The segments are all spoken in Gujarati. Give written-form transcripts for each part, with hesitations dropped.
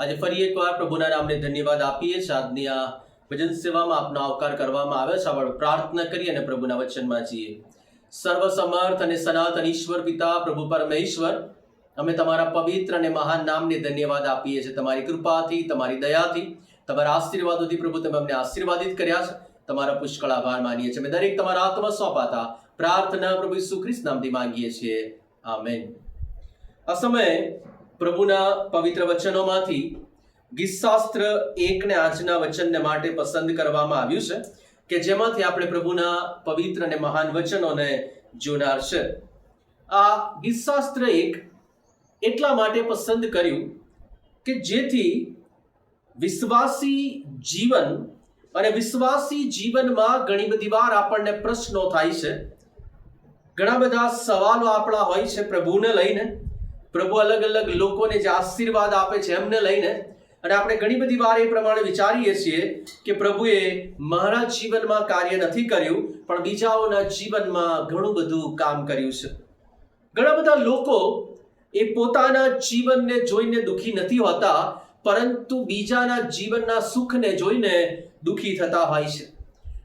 આજે ફરી એકવાર પ્રભુના નામને ધન્યવાદ આપીએ છીએ। આજની આ ભજન સેવામાં આપનો આવકાર કરવામાં આવે છે। આપણે પ્રાર્થના કરી અને પ્રભુના વચનમાં જઈએ। સર્વસમર્થ અને સનાતન ઈશ્વર પિતા પ્રભુ પરમેશ્વર, અમે તમારા પવિત્ર અને મહાન નામને ધન્યવાદ આપીએ છીએ। તમારી કૃપાથી, તમારી દયાથી, તમારા આશીર્વાદોથી પ્રભુ તમે અમને આશીર્વાદિત કર્યા છે। તમારા પુષ્કળ આભાર માનીએ છીએ। અમે દરેક તમારા હાથમાં સોંપાતા પ્રાર્થના પ્રભુ ઈસુ ખ્રિસ્ત નામથી માંગીએ છીએ, આમેન। આ સમયે પ્રભુના પવિત્ર વચનોમાંથી ગીતશાસ્ત્ર 1 ને આજના વચનને માટે પસંદ કરવામાં આવ્યું છે કે જેમાંથી આપણે પ્રભુના પવિત્ર અને મહાન વચનોને જોનાર છે। આ ગીતશાસ્ત્ર 1 એટલા માટે પસંદ કર્યું કે જેથી વિશ્વાસી જીવન અને વિશ્વાસી જીવનમાં ઘણી બધી વાર આપણને પ્રશ્નો થાય છે, ઘણા બધા સવાલો આપણા હોય છે પ્રભુને લઈને, પ્રભુ અલગ અલગ લોકોને જે આશીર્વાદ આપે છે એમને લઈને, અને આપણે ઘણી બધી વાર એ પ્રમાણે વિચારીએ છીએ કે પ્રભુએ મારા જીવનમાં કાર્ય નથી કર્યું પણ બીજાઓના જીવનમાં ઘણું બધું કામ કર્યું છે। ઘણા બધા લોકો એ પોતાના જીવનને જોઈને દુઃખી નથી હોતા, પરંતુ બીજાના જીવનના સુખને જોઈને દુઃખી થતા હોય છે।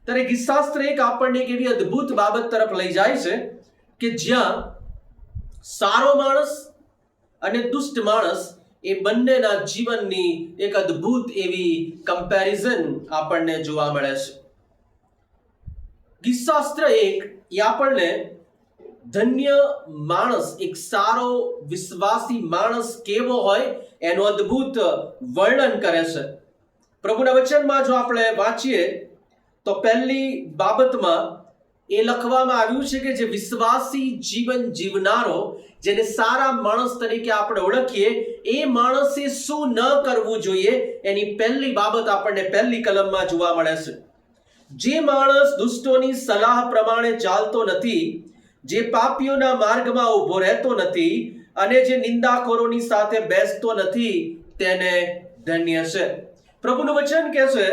ત્યારે ગીતશાસ્ત્ર 1 આપણને એક એવી અદ્ભુત બાબત તરફ લઈ જાય છે કે જ્યાં સારો માણસ અને દુષ્ટ માણસ એ બંનેના જીવનની એક અદ્ભુત એવી કમ્પેરિઝન આપણને જોવા મળે છે। ગીતશાસ્ત્ર 1 એ આપણને ધન્ય માણસ, એક સારો વિશ્વાસી માણસ કેવો હોય એનું અદ્ભુત વર્ણન કરે છે। પ્રભુના વચનમાં જો આપણે વાંચીએ તો પહેલી બાબતમાં એ લખવામાં આવ્યું છે કે જે વિશ્વાસી જીવન જીવનારો, જેને સારા માણસ તરીકે આપણે ઓળખીએ, એ માણસે શું ન કરવું જોઈએ એની પહેલી બાબત આપણને પહેલી કલમમાં જોવા મળે છે। જે માણસ દુષ્ટોની સલાહ પ્રમાણે ચાલતો નથી, જે પાપીઓના માર્ગમાં ઊભો રહેતો નથી અને જે નિંદાખોરોની સાથે બેસતો નથી, તેને ધન્ય છે। પ્રભુનું વચન કહે છે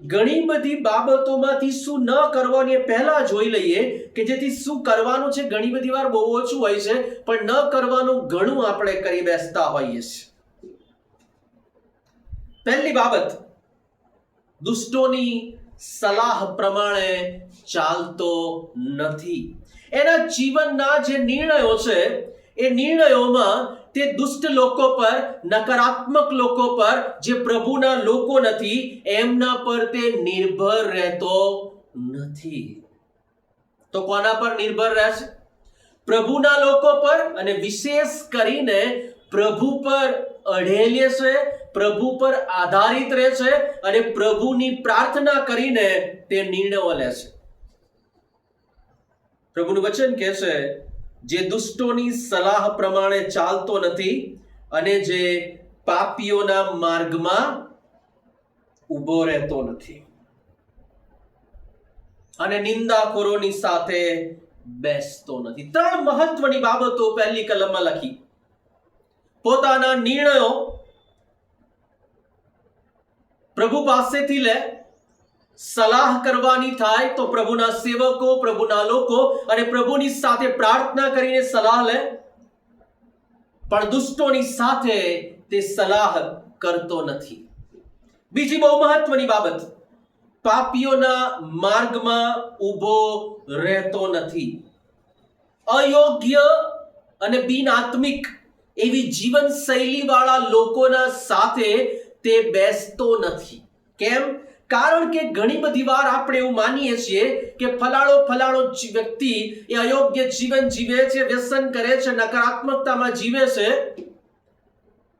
ઘણી બધી બાબતોમાંથી શું ન કરવાની એ પહેલા જોઈ લઈએ કે જેથી શું કરવાનું છે ઘણી બધી વાર બહુ ઓછું હોય છે, પણ ન કરવાનું ઘણું આપણે કરી બેસતા હોઈએ છીએ। પહેલી બાબત, દુષ્ટોની સલાહ પ્રમાણે ચાલતો નથી। એના જીવનના જે નિર્ણયો છે એ નિર્ણયોમાં તે દુષ્ટ લોકો પર, નકારાત્મક લોકો પર, જે પ્રભુના લોકો નથી એમના પર તે નિર્ભર રહેતો નથી। તો કોના પર નિર્ભર રહેશે? પ્રભુના લોકો પર, અને વિશેષ કરીને પ્રભુ પર અડેલી છે, પ્રભુ પર આધારિત રહે છે અને પ્રભુની પ્રાર્થના કરીને તે નિર્ણયો લે છે। પ્રભુનું વચન કહે છે જે દુષ્ટોની સલાહ પ્રમાણે ચાલતો નથી અને જે પાપીઓના માર્ગમાં ઊભો રહેતો નથી અને નિંદાખોરોની સાથે બેસતો નથી। 3 મહત્વની બાબતો પહેલી કલમમાં લખી। પોતાના નિર્ણયો પ્રભુ પાસેથી લે, સલાહ કરવાની થાય તો પ્રભુના સેવકો, પ્રભુના લોકો અને પ્રભુની સાથે પ્રાર્થના કરીને સલાહ લે, પણ દુષ્ટોની સાથે તે સલાહ કરતો નથી। બીજી બહુ મહત્વની બાબત, પાપીઓના માર્ગમાં ઊભો રહેતો નથી। અયોગ્ય અને બિનઆત્મિક એવી જીવન શૈલી વાળા લોકોના સાથે તે બેસતો નથી। કેમ? કારણ કે ઘણી બધી વાર આપણે એવું માનીએ છીએ કે ફલાણો વ્યક્તિ એ અયોગ્ય જીવન જીવે છે, વ્યસન કરે છે, નકારાત્મકતામાં જીવે છે,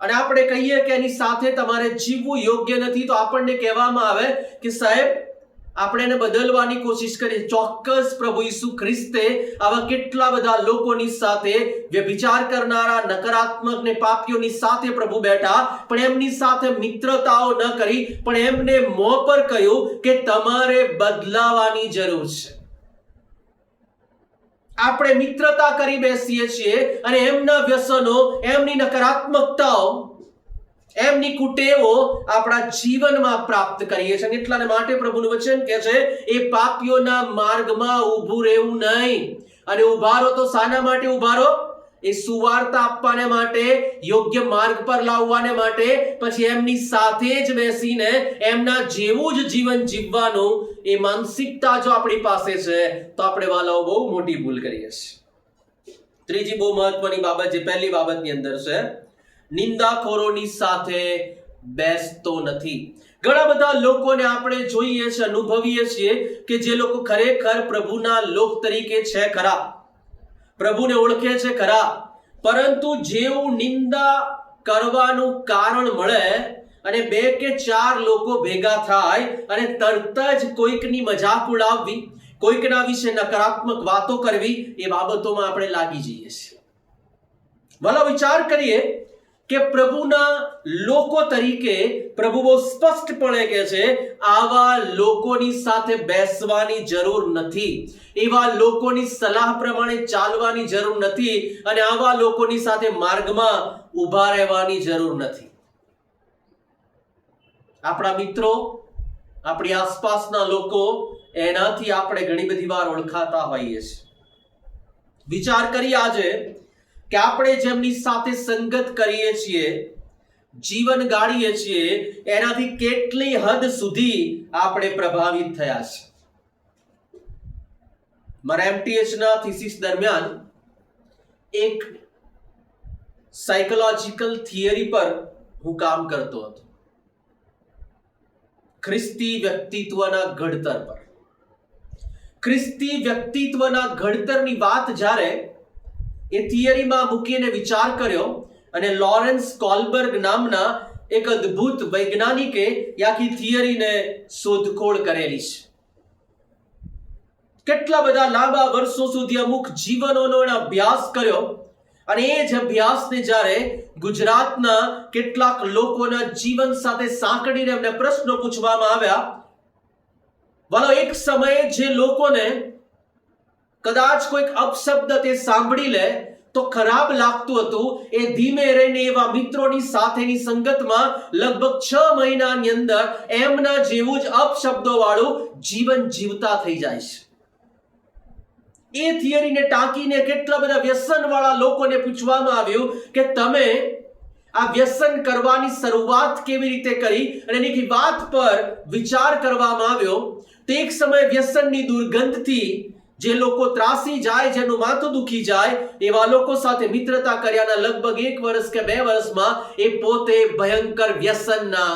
અને આપણે કહીએ કે એની સાથે તમારે જીવવું યોગ્ય નથી, તો આપણને કહેવામાં આવે કે સાહેબ આપણે એને બદલવાની કોશિશ કરીએ। ચોક્કસ પ્રભુ ઈસુ ખ્રિસ્તે આવા કેટલા બધા લોકોની સાથે, વ્યભિચાર કરનારા, નકારાત્મક ને પાપીઓની સાથે પ્રભુ બેઠા, પણ એમની સાથે મિત્રતાઓ ન કરી, પણ એમને મોં પર કહ્યું કે તમારે બદલાવાની જરૂર છે। આપણે મિત્રતા કરી બેસીએ છીએ અને એમના વ્યસનો, એમની નકારાત્મકતાઓ, એમની કુટેવો આપણા જીવનમાં પ્રાપ્ત કરીએ છીએ। એટલા માટે પ્રભુનું વચન કહે છે એ પાપીઓના માર્ગમાં ઊભું રહેવું નહીં। અને ઉભારો તો શાના માટે ઉભારો? એ સુવાર્તા આપવાને માટે, યોગ્ય માર્ગ પર લાવવાને માટે, પછી એમની સાથે જ બેસીને એમના જેવું જ જીવન જીવવાનું એ માનસિકતા જો આપણી પાસે છે તો આપણે વાલાઓ બહુ મોટી ભૂલ કરીએ છીએ. ત્રીજી બહુ મહત્વની બાબત, જે પહેલી બાબતની અંદર છે, નિંદાખોરોની સાથે બેસતો નથી. ઘણા બધા લોકોને આપણે જોઈએ છે, અનુભવીએ છીએ કે જે લોકો ખરેખર પ્રભુના લોક તરીકે છે ખરા, પ્રભુને ઓળખે છે ખરા, પરંતુ જેવું નિંદા કરવાનું કારણ મળે અને 2 કે 4 લોકો ભેગા થાય અને તરત જ કોઈકની મજાક ઉડાવવી, કોઈકના વિશે નકારાત્મક વાતો કરવી, એ બાબતોમાં આપણે લાગી જઈએ છીએ. ભલા વિચાર કરીએ કે પ્રભુના લોકો તરીકે પ્રભુ બહુ સ્પષ્ટપણે કહે છે, આવા લોકોની સાથે બેસવાની જરૂર નથી, એવા લોકોની સલાહ પ્રમાણે ચાલવાની જરૂર નથી, અને આવા લોકોની સાથે માર્ગમાં ઊભા રહેવાની જરૂર નથી. આપણા મિત્રો, આપણી આસપાસના લોકો, એનાથી આપણે ઘણી બધી વાર ઓળખાતા હોઈએ છીએ. વિચાર કરીએ આજે કે આપણે જેમની સાથે સંગત કરીએ છીએ, જીવન ગાળીએ છીએ, એનાથી કેટલી હદ સુધી આપણે પ્રભાવિત થયા છે. મારા MTH ના થીસિસ દરમિયાન એક સાયકોલોજીકલ થિયરી પર હું કામ કરતો હતો, ખ્રિસ્તી વ્યક્તિત્વના ઘડતર પર. ખ્રિસ્તી વ્યક્તિત્વના ઘડતરની વાત જ્યારે એ થિયરીમાં મૂકીને વિચાર કર્યો, અને લોરેન્સ કોલબર્ગ નામના એક અદ્ભુત વૈજ્ઞાનિકે આખી થિયરીને શોધખોળ કરેલી છે. કેટલા બધા લાંબા વર્ષો સુધી અમુક જીવનોનો અભ્યાસ કર્યો, અને એ જ અભ્યાસને જ્યારે ગુજરાતના કેટલાક લોકોના જીવન સાથે સાંકળીને એમને પ્રશ્નો પૂછવામાં આવ્યા, વાલો એક સમયે જે લોકોને કદાચ કોઈક અપશબ્દ તે સાંભળી લે તો ખરાબ લાગતું હતું, એ ધીમે રહીને એવા મિત્રોની સાથેની સંગતમાં લગભગ 6 મહિનાની અંદર એમના જેવું જ અપશબ્દો વાળું જીવન જીવતા થઈ જાય છે. એ થિયરીને ટાંકીને કેટલા બધા વ્યસન વાળા લોકોને પૂછવામાં આવ્યું કે તમે આ વ્યસન કરવાની શરૂઆત કેવી રીતે કરી, અને એની વાત પર વિચાર કરવામાં આવ્યો. તો એક સમયે વ્યસનની દુર્ગંધથી જે લોકો ત્રાસી જાય, જેનું માથું દુખી જાય, એવા લોકો સાથે મિત્રતા કર્યાના લગભગ 1 વર્ષ કે 2 વર્ષમાં એ પોતે ભયંકર વ્યસનના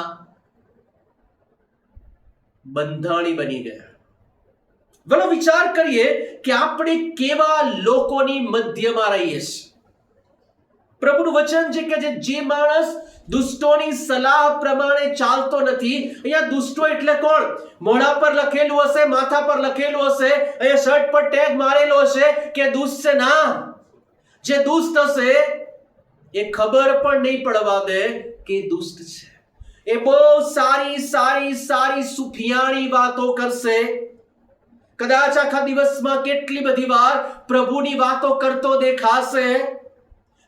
બંધાણી બની ગયા. ભલો વિચાર કરીએ કે આપણે કેવા લોકોની મધ્યમાં રહીએ છીએ. પ્રભુનું વચન છે કે જે માણસ દુષ્ટોની સલાહ પ્રમાણે ચાલતો નથી, અહીંયા દુષ્ટો એટલે કોણ? મોઢા પર લખેલું હશે, માથા પર લખેલું હશે, અહીંયા શર્ટ પર ટેગ મારેલો હશે કે દુષ્ટ છે. ના, જે દુષ્ટ હશે એ ખબર પણ નહીં પડવા દે કે દુષ્ટ છે. એ બહુ સારી સારી સારી સુફિયાણી વાતો કરશે, કદાચ આખા દિવસમાં કેટલી બધી વાર પ્રભુની વાતો કરતો દેખાશે,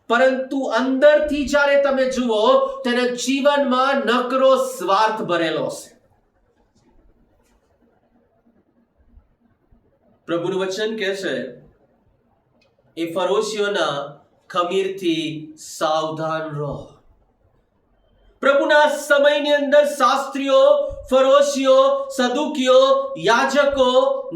પરંતુ અંદરથી જ્યારે તમે જુઓ તેના જીવનમાં નકરો સ્વાર્થ ભરેલો છે. પ્રભુનું વચન કહે છે, એ ફરોશીઓના ખમીરથી સાવધાન રહો. પ્રભુના સમયની અંદર શાસ્ત્રીઓ, ફરોશીઓ, સદુકીઓ, યાજકો,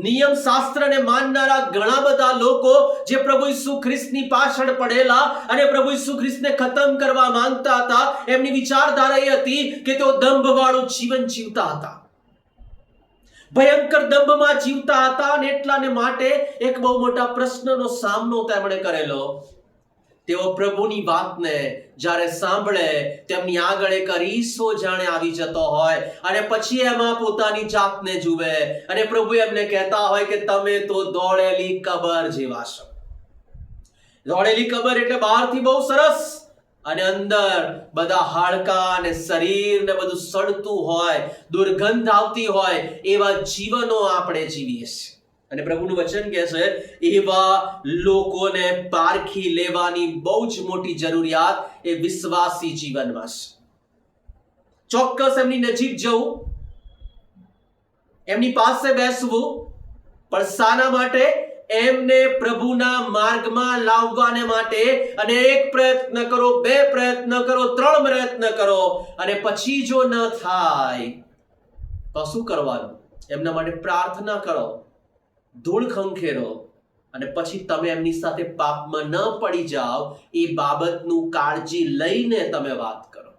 નિયમ શાસ્ત્રને માનનારા ઘણા બધા લોકો જે પ્રભુ ઈસુ ખ્રિસ્તની પાછળ પડેલા અને પ્રભુ ઈસુ ખ્રિસ્તને ખતમ કરવા માંગતા હતા, એમની વિચારધારા એ હતી કે તેઓ દંભવાળું જીવન જીવતા હતા, ભયંકર દંભમાં જીવતા હતા. અને એટલાને માટે એક બહુ મોટા પ્રશ્નનો સામનો તેમણે કરેલો. તેઓ પ્રભુની વાતને જ્યારે સાંભળે, તેમની આગળ એક અરીસો જાણે આવી જતો હોય, અને પછી એમાં પોતાની જાતને જુએ, અને પ્રભુ એમને કહેતા હોય કે તમે તો દોડેલી કબર જેવા છો. દોડેલી કબર એટલે બહારથી બહુ સરસ, અને અંદર બધા હાડકા અને શરીર ને બધું સડતું હોય, દુર્ગંધ આવતી હોય, એવા જીવનો આપણે જીવીએ છીએ. અને પ્રભુનું વચન કહે છે, એવા લોકોને પારખી લેવાની બહુ જ મોટી જરૂરિયાત એ વિશ્વાસી જીવનમાં છે. ચોક્કસ એમની નજીક જવું, એમની પાસે બેસવું, પણ શાના માટે? એમને પ્રભુના માર્ગમાં લાવવાને માટે અને 1 પ્રયત્ન કરો, 2 પ્રયત્ન કરો, 3 પ્રયત્ન કરો અને પછી જો ન થાય તો શું કરવાનું? એમના માટે પ્રાર્થના કરો, ધૂળ ખંખેરો અને પછી તમે એમની સાથે પાપમાં ન પડી જાઓ એ બાબતનું કાળજી લઈને તમે વાત કરો.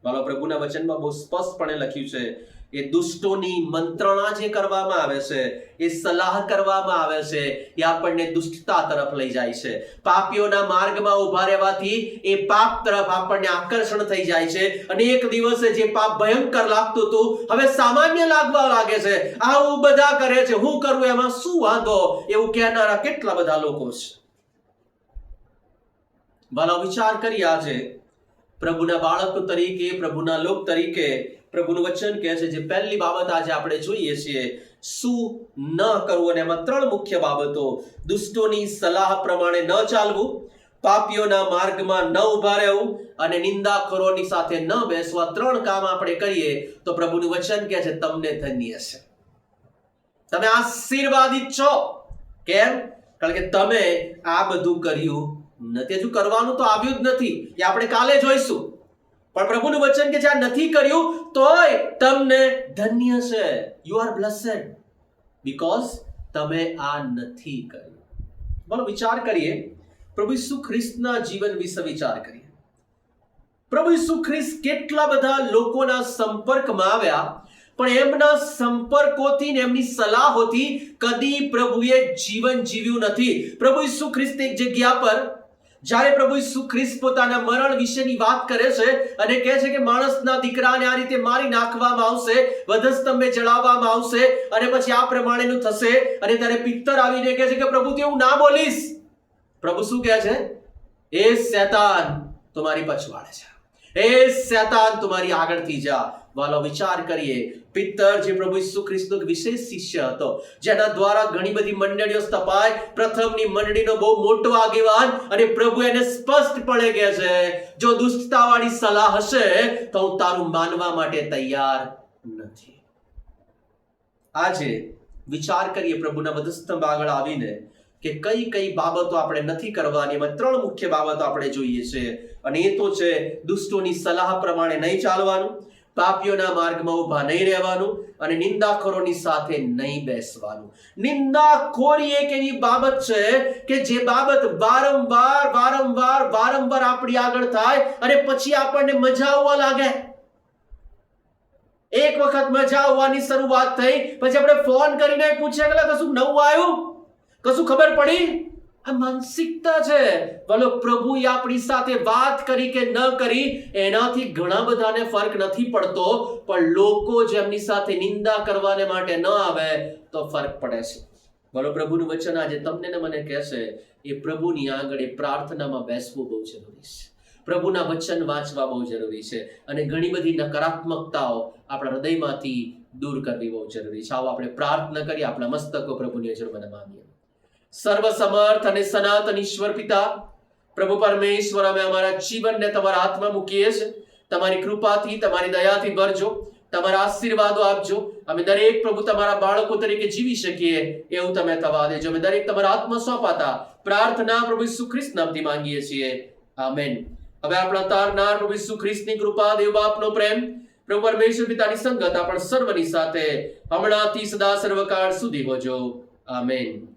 વાલો, પ્રભુના વચનમાં બહુ સ્પષ્ટપણે લખ્યું છે, એ દુષ્ટોની મંત્રણા જે કરવામાં આવે છે, એ સલાહ કરવામાં આવે છે, એ આપણને દુષ્ટતા તરફ લઈ જાય છે. પાપીઓના માર્ગમાં ઉભા રહેવાથી એ પાપ તરફ આપણને આકર્ષણ થઈ જાય છે અને એક દિવસે જે પાપ ભયંકર લાગતું હતું હવે સામાન્ય લાગવા લાગે છે. આવું બધા કરે છે, હું કરું એમાં શું વાંધો, એવું કહેનારા કેટલા બધા લોકો છે. વાલો, વિચાર કરી આજે પ્રભુના બાળકો તરીકે, પ્રભુના લોક તરીકે પ્રભુનું વચન કહે છે, જે પહેલી બાબત આજે આપણે જોઈએ છીએ, શું ન કરવું, અને એમાં 3 મુખ્ય બાબતો: દુષ્ટોની સલાહ પ્રમાણે ન ચાલવું, પાપીઓના માર્ગમાં ન ઉભા રહેવું અને નિંદાખોરોની સાથે ન બેસવા. 3 કામ આપણે કરીએ તો પ્રભુનું વચન કહે છે તમને ધન્ય છે, તમે આશીર્વાદિત છો. કેમ? કારણ કે તમે આ બધું કર્યું નથી. હજુ કરવાનું તો આવ્યું જ નથી, એ આપણે કાલે જોઈશું. પણ પ્રભુનું વચન કે જ્યાં નથી કર્યું તોય તમને ધન્ય છે. યુ આર બ્લેસ્ડ બીકોઝ તમે આ નથી કર્યું. બોલો, વિચાર કરીએ પ્રભુ ઈસુ ખ્રિસ્તના જીવન વિશે વિચાર કરીએ. પ્રભુ ઈસુ ખ્રિસ્ત કેટલા બધા લોકોના સંપર્કમાં આવ્યા, પણ એમના સંપર્કોથી ને એમની સલાહોથી કદી પ્રભુએ જીવન જીવ્યું નથી. પ્રભુ ઈસુ ખ્રિસ્ત એક જગ્યા પર જ્યારે પ્રભુ ઈસુ ખ્રિસ્ત પોતાના મરણ વિશેની વાત કરે છે અને કહે છે કે માણસના દીકરાને આ રીતે મારી નાખવામાં આવશે, વધસ્તંભે જડાવવામાં આવશે અને પછી આ પ્રમાણેનું થશે. અને ત્યારે પિત્તર આવીને કહે છે કે પ્રભુ તું એવું ના બોલીશ. પ્રભુ શું કહે છે? એ શૈતાન તમારી પછવાડે છે, એ શૈતાન તમારી આગળથી જા. વાલો, વિચાર કરીએ, પિત્તર જે પ્રભુ ઈસુ ખ્રિસ્તનો વિશેષ શિષ્ય હતો, જેના દ્વારા ઘણી બધી મંડળીઓ સ્થપાય, પ્રથમની મંડળીનો બહુ મોટો આગેવાન, અને પ્રભુ એને સ્પષ્ટપણે કહે છે જો દુષ્ટતાવાળી સલાહ હશે તો હું તારું માનવા માટે તૈયાર નથી. આજે વિચાર કરીએ પ્રભુના વધસ્તંભ આગળ આવીને કે કઈ કઈ બાબતો આપણે નથી કરવાની. એમાં 3 મુખ્ય બાબતો આપણે જોઈએ છે અને એ તો છે દુષ્ટોની સલાહ પ્રમાણે નહીં ચાલવાનું, પાપીઓના માર્ગમાં ઉભા નહીં રહેવાનું અને નિંદાખોરોની સાથે નહીં બેસવાનું. નિંદાખોરી એક એવી બાબત છે કે જે બાબત વારંવાર આપણી આગળ થાય અને પછી આપણને મજા આવવા લાગે. એક વખત મજા આવવાની શરૂઆત થઈ પછી આપણે ફોન કરીને પૂછ્યા કે કશું નવું આવ્યું, કશું ખબર પડી? આ માનસિકતા છે. બોલો, પ્રભુએ આપણી સાથે વાત કરી કે ન કરી એનાથી ઘણા બધાને ફરક નથી પડતો, પણ લોકો જેમની સાથે નિંદા કરવાને માટે ન આવે તો ફરક પડે છે. બોલો, પ્રભુનું વચન આજે તમને ને મને કહેશે એ પ્રભુની આગળ એ પ્રાર્થનામાં બેસવું બહુ જરૂરી છે, પ્રભુના વચન વાંચવા બહુ જરૂરી છે અને ઘણી બધી નકારાત્મકતાઓ આપણા હૃદયમાંથી દૂર કરવી બહુ જરૂરી છે. આવો આપણે પ્રાર્થના કરીએ, આપણા મસ્તકો પ્રભુની હજુરમાં નમાવીએ. સર્વ સમર્થ અને સનાતન ઈશ્વર પિતા, પ્રભુ પરમેશ્વર, અમે અમારા જીવનને તમારા હાથમાં મૂકીએ છીએ. તમારી કૃપાથી, તમારી દયાથી ભરજો, તમારા આશીર્વાદો આપજો. અમે દરેક પ્રભુ તમારા બાળકો તરીકે જીવી શકીએ એવું તમે થવા દેજો. અમે દરેક તમારા હાથમાં સોંપાતા પ્રાર્થના પ્રભુ ઈસુ ખ્રિસ્ત નામથી માંગીએ છીએ, આમેન. હવે આપણા તારનાર પ્રભુ ઈસુ ખ્રિસ્તની કૃપા, દેવ બાપનો પ્રેમ, પ્રભુ પરમેશ્વર પિતાની સંગત આપણા સર્વની સાથે હમણાંથી સદા સર્વકાળ સુધી હોજો, આમેન.